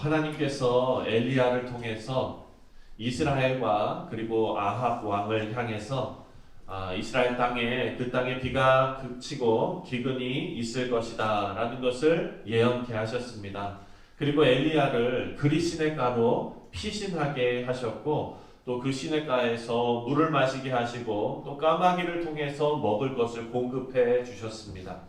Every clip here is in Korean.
하나님께서 엘리야를 통해서 이스라엘과 그리고 아합 왕을 향해서 이스라엘 땅에 그 땅에 비가 그치고 기근이 있을 것이다 라는 것을 예언케 하셨습니다. 그리고 엘리야를 그리 시냇가로 피신하게 하셨고 또 그 시냇가에서 물을 마시게 하시고 또 까마귀를 통해서 먹을 것을 공급해 주셨습니다.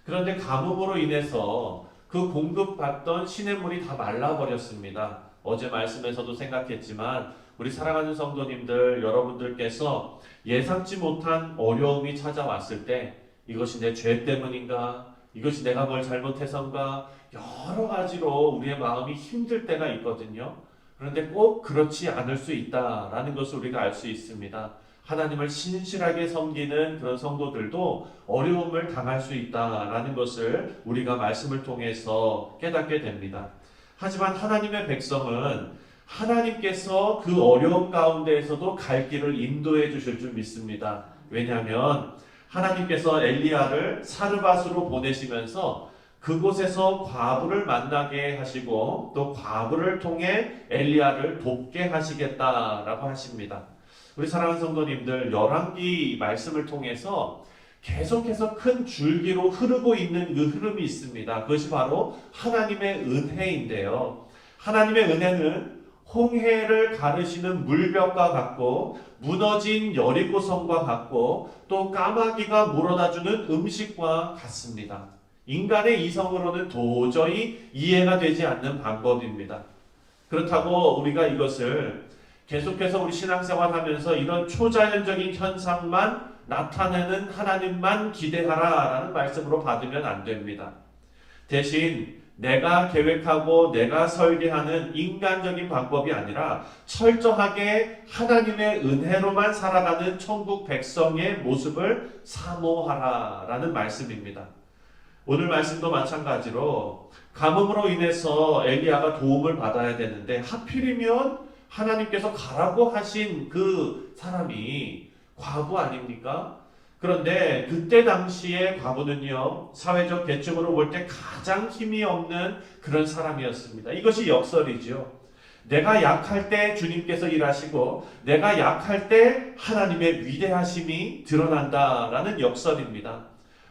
그런데 가뭄으로 인해서 그 공급받던 시냇물이 다 말라버렸습니다. 어제 말씀에서도 생각했지만 우리 사랑하는 성도님들 여러분들께서 예상치 못한 어려움이 찾아왔을 때 이것이 내 죄 때문인가? 이것이 내가 뭘 잘못해서인가? 여러 가지로 우리의 마음이 힘들 때가 있거든요. 그런데 꼭 그렇지 않을 수 있다라는 것을 우리가 알 수 있습니다. 하나님을 신실하게 섬기는 그런 성도들도 어려움을 당할 수 있다라는 것을 우리가 말씀을 통해서 깨닫게 됩니다. 하지만 하나님의 백성은 하나님께서 그 어려움 가운데에서도 갈 길을 인도해 주실 줄 믿습니다. 왜냐하면 하나님께서 엘리야를 사르밧으로 보내시면서 그곳에서 과부를 만나게 하시고 또 과부를 통해 엘리야를 돕게 하시겠다라고 하십니다. 우리 사랑하는 성도님들, 열왕기 말씀을 통해서 계속해서 큰 줄기로 흐르고 있는 그 흐름이 있습니다. 그것이 바로 하나님의 은혜인데요. 하나님의 은혜는 홍해를 가르시는 물벽과 같고 무너진 여리고성과 같고 또 까마귀가 물어다주는 음식과 같습니다. 인간의 이성으로는 도저히 이해가 되지 않는 방법입니다. 그렇다고 우리가 이것을 계속해서 우리 신앙생활하면서 이런 초자연적인 현상만 나타내는 하나님만 기대하라 라는 말씀으로 받으면 안 됩니다. 대신 내가 계획하고 내가 설계하는 인간적인 방법이 아니라 철저하게 하나님의 은혜로만 살아가는 천국 백성의 모습을 사모하라 라는 말씀입니다. 오늘 말씀도 마찬가지로 가뭄으로 인해서 엘리야가 도움을 받아야 되는데 하필이면 하나님께서 가라고 하신 그 사람이 과부 아닙니까? 그런데 그때 당시에 과부는요, 사회적 계층으로 볼 때 가장 힘이 없는 그런 사람이었습니다. 이것이 역설이죠. 내가 약할 때 주님께서 일하시고 내가 약할 때 하나님의 위대하심이 드러난다라는 역설입니다.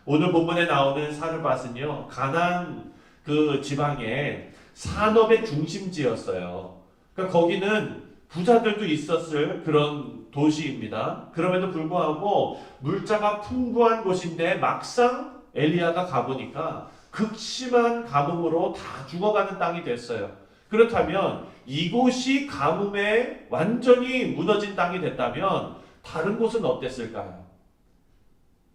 오늘 본문에 나오는 사르밧은요, 가나안 그 지방의 산업의 중심지였어요. 그러니까 거기는 부자들도 있었을 그런 도시입니다. 그럼에도 불구하고 물자가 풍부한 곳인데 막상 엘리야가 가보니까 극심한 가뭄으로 다 죽어가는 땅이 됐어요. 그렇다면 이곳이 가뭄에 완전히 무너진 땅이 됐다면 다른 곳은 어땠을까요?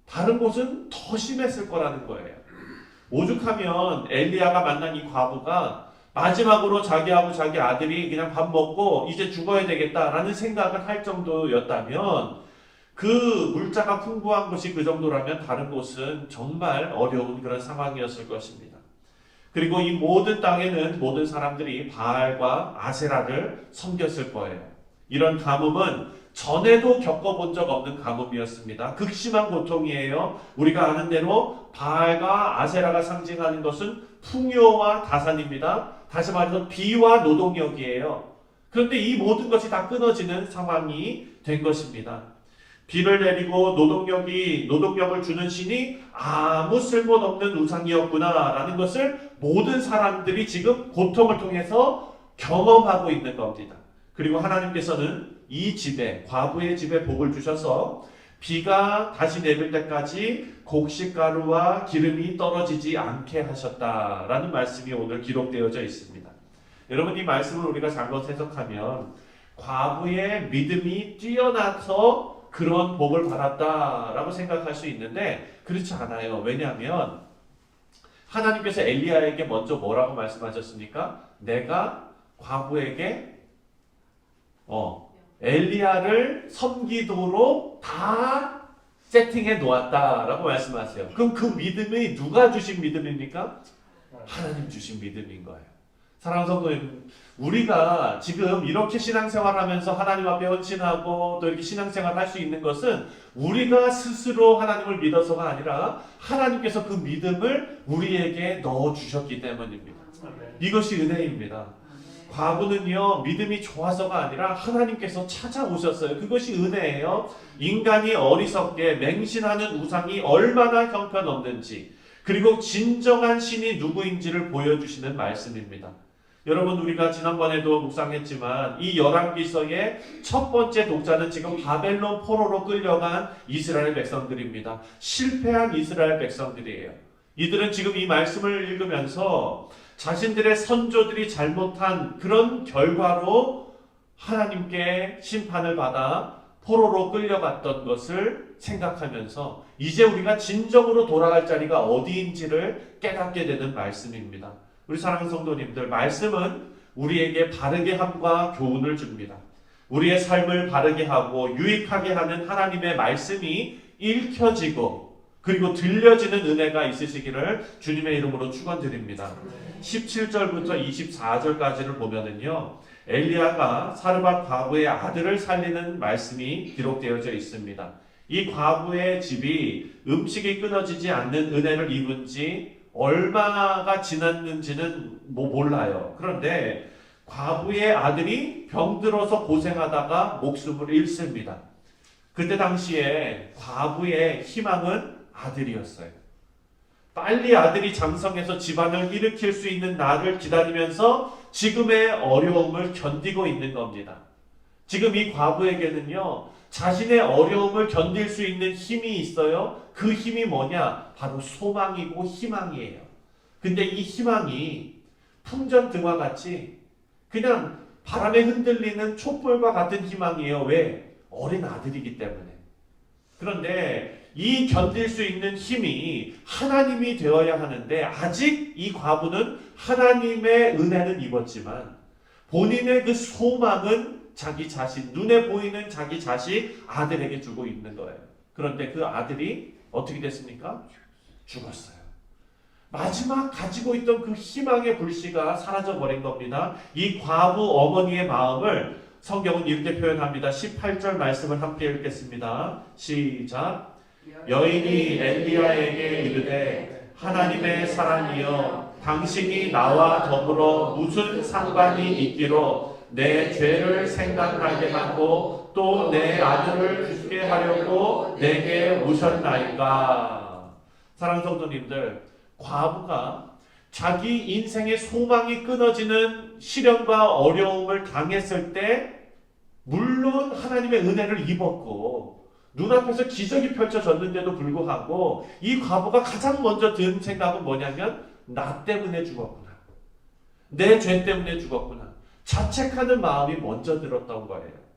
다른 곳은 더 심했을 거라는 거예요. 오죽하면 엘리야가 만난 이 과부가 마지막으로 자기하고 자기 아들이 그냥 밥 먹고 이제 죽어야 되겠다라는 생각을 할 정도였다면 그 물자가 풍부한 곳이 그 정도라면 다른 곳은 정말 어려운 그런 상황이었을 것입니다. 그리고 이 모든 땅에는 모든 사람들이 바알과 아세라를 섬겼을 거예요. 이런 가뭄은 전에도 겪어본 적 없는 가뭄이었습니다. 극심한 고통이에요. 우리가 아는 대로 바알과 아세라가 상징하는 것은 풍요와 다산입니다. 다시 말해서 비와 노동력이에요. 그런데 이 모든 것이 다 끊어지는 상황이 된 것입니다. 비를 내리고 노동력을 주는 신이 아무 쓸모없는 우상이었구나라는 것을 모든 사람들이 지금 고통을 통해서 경험하고 있는 겁니다. 그리고 하나님께서는 이 집에, 과부의 집에 복을 주셔서 비가 다시 내릴 때까지 곡식가루와 기름이 떨어지지 않게 하셨다라는 말씀이 오늘 기록되어져 있습니다. 여러분, 이 말씀을 우리가 잘못 해석하면 과부의 믿음이 뛰어나서 그런 복을 받았다라고 생각할 수 있는데 그렇지 않아요. 왜냐하면 하나님께서 엘리야에게 먼저 뭐라고 말씀하셨습니까? 내가 과부에게 엘리야를 섬기도록 다 세팅해 놓았다라고 말씀하세요. 그럼 그 믿음이 누가 주신 믿음입니까? 하나님 주신 믿음인 거예요. 사랑하는 성도님, 우리가 지금 이렇게 신앙생활하면서 하나님 앞에 헌신하고 또 이렇게 신앙생활 할 수 있는 것은 우리가 스스로 하나님을 믿어서가 아니라 하나님께서 그 믿음을 우리에게 넣어주셨기 때문입니다. 이것이 은혜입니다. 과부는요, 믿음이 좋아서가 아니라 하나님께서 찾아오셨어요. 그것이 은혜예요. 인간이 어리석게 맹신하는 우상이 얼마나 형편없는지, 그리고 진정한 신이 누구인지를 보여주시는 말씀입니다. 여러분, 우리가 지난번에도 묵상했지만 이 열왕기서의 첫 번째 독자는 지금 바벨론 포로로 끌려간 이스라엘 백성들입니다. 실패한 이스라엘 백성들이에요. 이들은 지금 이 말씀을 읽으면서 자신들의 선조들이 잘못한 그런 결과로 하나님께 심판을 받아 포로로 끌려갔던 것을 생각하면서 이제 우리가 진정으로 돌아갈 자리가 어디인지를 깨닫게 되는 말씀입니다. 우리 사랑하는 성도님들, 말씀은 우리에게 바르게 함과 교훈을 줍니다. 우리의 삶을 바르게 하고 유익하게 하는 하나님의 말씀이 읽혀지고 그리고 들려지는 은혜가 있으시기를 주님의 이름으로 축원드립니다. 17절부터 24절까지를 보면은요, 엘리야가 사르밧 과부의 아들을 살리는 말씀이 기록되어져 있습니다. 이 과부의 집이 음식이 끊어지지 않는 은혜를 입은 지 얼마가 지났는지는 몰라요. 그런데 과부의 아들이 병들어서 고생하다가 목숨을 잃습니다. 그때 당시에 과부의 희망은 아들이었어요. 빨리 아들이 장성해서 집안을 일으킬 수 있는 날을 기다리면서 지금의 어려움을 견디고 있는 겁니다. 지금 이 과부에게는요, 자신의 어려움을 견딜 수 있는 힘이 있어요. 그 힘이 뭐냐? 바로 소망이고 희망이에요. 근데 이 희망이 풍전등화 같이 그냥 바람에 흔들리는 촛불과 같은 희망이에요. 왜? 어린 아들이기 때문에. 그런데 이 견딜 수 있는 힘이 하나님이 되어야 하는데 아직 이 과부는 하나님의 은혜는 입었지만 본인의 그 소망은 자기 자신, 눈에 보이는 자기 자식 아들에게 주고 있는 거예요. 그런데 그 아들이 어떻게 됐습니까? 죽었어요. 마지막 가지고 있던 그 희망의 불씨가 사라져버린 겁니다. 이 과부 어머니의 마음을 성경은 이렇게 표현합니다. 18절 말씀을 함께 읽겠습니다. 시작. 여인이 엘리야에게 이르되 하나님의 사랑이여 당신이 나와 더불어 무슨 상관이 있기로 내 죄를 생각나게 하고 또 내 아들을 죽게 하려고 내게 오셨나이까. 사랑하는 성도님들, 과부가 자기 인생의 소망이 끊어지는 시련과 어려움을 당했을 때 물론 하나님의 은혜를 입었고 눈앞에서 기적이 펼쳐졌는데도 불구하고 이 과부가 가장 먼저 든 생각은 뭐냐면 나 때문에 죽었구나. 내 죄 때문에 죽었구나. 자책하는 마음이 먼저 들었던 거예요.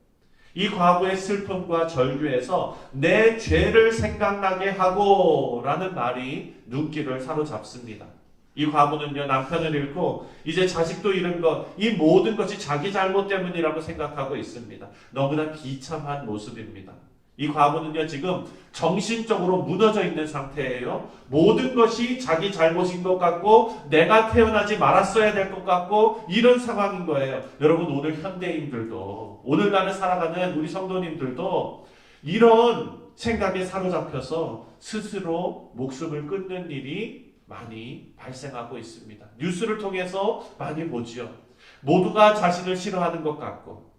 이 과부의 슬픔과 절규에서 내 죄를 생각나게 하고 라는 말이 눈길을 사로잡습니다. 이 과부는요, 남편을 잃고 이제 자식도 잃은 것, 이 모든 것이 자기 잘못 때문이라고 생각하고 있습니다. 너무나 비참한 모습입니다. 이 과부는요, 지금 정신적으로 무너져 있는 상태예요. 모든 것이 자기 잘못인 것 같고 내가 태어나지 말았어야 될 것 같고 이런 상황인 거예요. 여러분, 오늘 현대인들도, 오늘날을 살아가는 우리 성도님들도 이런 생각에 사로잡혀서 스스로 목숨을 끊는 일이 많이 발생하고 있습니다. 뉴스를 통해서 많이 보지요. 모두가 자신을 싫어하는 것 같고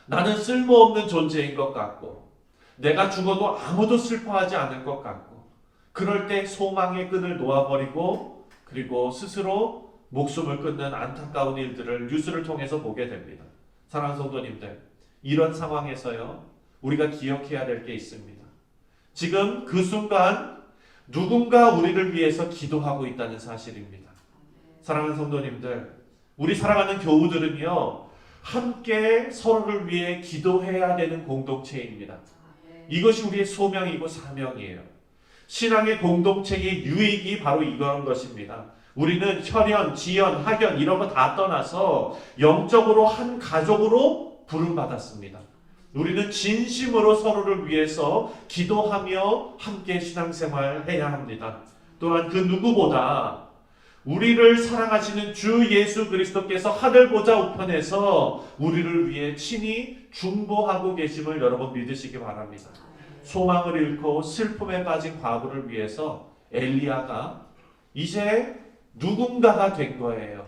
나는 쓸모없는 존재인 것 같고 내가 죽어도 아무도 슬퍼하지 않을 것 같고 그럴 때 소망의 끈을 놓아버리고 그리고 스스로 목숨을 끊는 안타까운 일들을 뉴스를 통해서 보게 됩니다. 사랑하는 성도님들, 이런 상황에서요, 우리가 기억해야 될 게 있습니다. 지금 그 순간 누군가 우리를 위해서 기도하고 있다는 사실입니다. 사랑하는 성도님들, 우리 사랑하는 교우들은요, 함께 서로를 위해 기도해야 되는 공동체입니다. 이것이 우리의 소명이고 사명이에요. 신앙의 공동체의 유익이 바로 이런 것입니다. 우리는 혈연, 지연, 학연 이런 거 다 떠나서 영적으로 한 가족으로 부름받았습니다. 우리는 진심으로 서로를 위해서 기도하며 함께 신앙생활 해야 합니다. 또한 그 누구보다 우리를 사랑하시는 주 예수 그리스도께서 하늘 보좌 우편에서 우리를 위해 친히 중보하고 계심을 여러분 믿으시기 바랍니다. 소망을 잃고 슬픔에 빠진 과부를 위해서 엘리야가 이제 누군가가 된 거예요.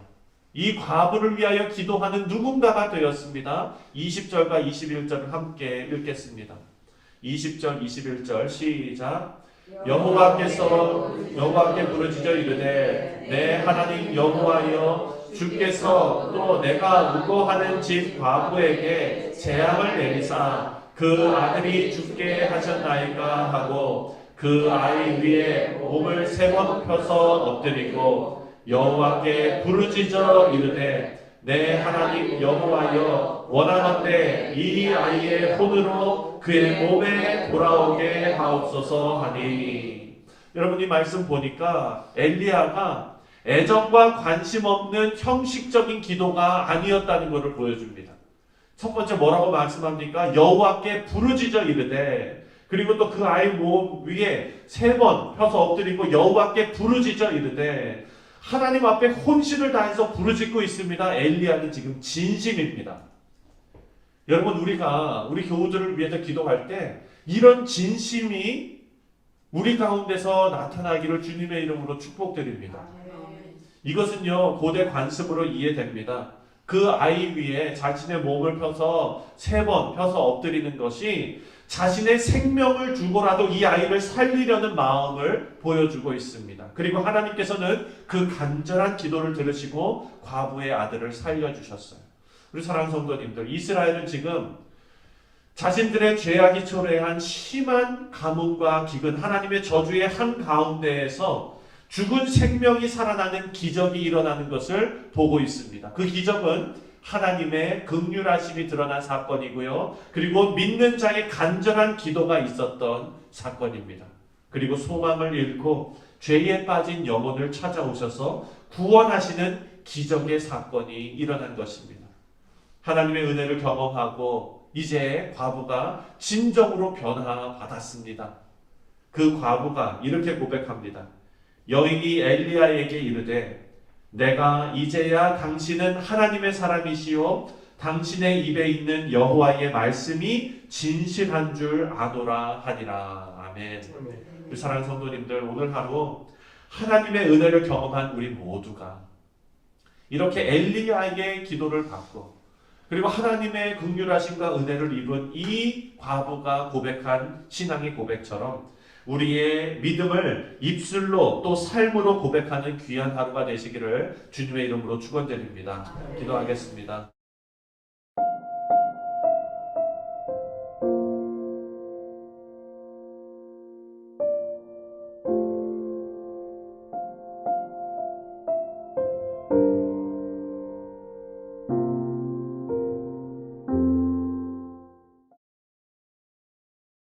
이 과부를 위하여 기도하는 누군가가 되었습니다. 20절과 21절을 함께 읽겠습니다. 20절, 21절 시작. 여호와께 부르짖어 이르되 내 하나님 여호와여 주께서 또 내가 우고하는 집 과부에게 재앙을 내리사 그 아들이 죽게 하셨나이까 하고 그 아이 위에 몸을 3번 펴서 엎드리고 여호와께 부르짖어 이르되 내 하나님 여호와여 원하건대 이 아이의 혼으로 그의 몸에 돌아오게 하옵소서 하니. 여러분 이 말씀 보니까 엘리야가 애정과 관심 없는 형식적인 기도가 아니었다는 것을 보여줍니다. 첫 번째 뭐라고 말씀합니까? 여호와께 부르짖어 이르되, 그리고 또 그 아이 몸 위에 3번 펴서 엎드리고 여호와께 부르짖어 이르되, 하나님 앞에 혼신을 다해서 부르짖고 있습니다. 엘리야는 지금 진심입니다. 여러분 우리가 우리 교우들을 위해서 기도할 때 이런 진심이 우리 가운데서 나타나기를 주님의 이름으로 축복드립니다. 이것은요 고대 관습으로 이해됩니다. 그 아이 위에 자신의 몸을 펴서 3번 펴서 엎드리는 것이 자신의 생명을 주고라도 이 아이를 살리려는 마음을 보여주고 있습니다. 그리고 하나님께서는 그 간절한 기도를 들으시고 과부의 아들을 살려주셨어요. 우리 사랑하는 성도님들, 이스라엘은 지금 자신들의 죄악이 초래한 심한 가뭄과 기근, 하나님의 저주의 한가운데에서 죽은 생명이 살아나는 기적이 일어나는 것을 보고 있습니다. 그 기적은 하나님의 긍휼하심이 드러난 사건이고요. 그리고 믿는 자의 간절한 기도가 있었던 사건입니다. 그리고 소망을 잃고 죄에 빠진 영혼을 찾아오셔서 구원하시는 기적의 사건이 일어난 것입니다. 하나님의 은혜를 경험하고 이제 과부가 진정으로 변화받았습니다. 그 과부가 이렇게 고백합니다. 여인이 엘리야에게 이르되 내가 이제야 당신은 하나님의 사람이시오 당신의 입에 있는 여호와의 말씀이 진실한 줄 아노라 하니라. 아멘. 사랑하는 성도님들, 오늘 하루 하나님의 은혜를 경험한 우리 모두가 이렇게 엘리야의 기도를 받고 그리고 하나님의 긍휼하심과 은혜를 입은 이 과부가 고백한 신앙의 고백처럼 우리의 믿음을 입술로 또 삶으로 고백하는 귀한 하루가 되시기를 주님의 이름으로 축원드립니다. 기도하겠습니다.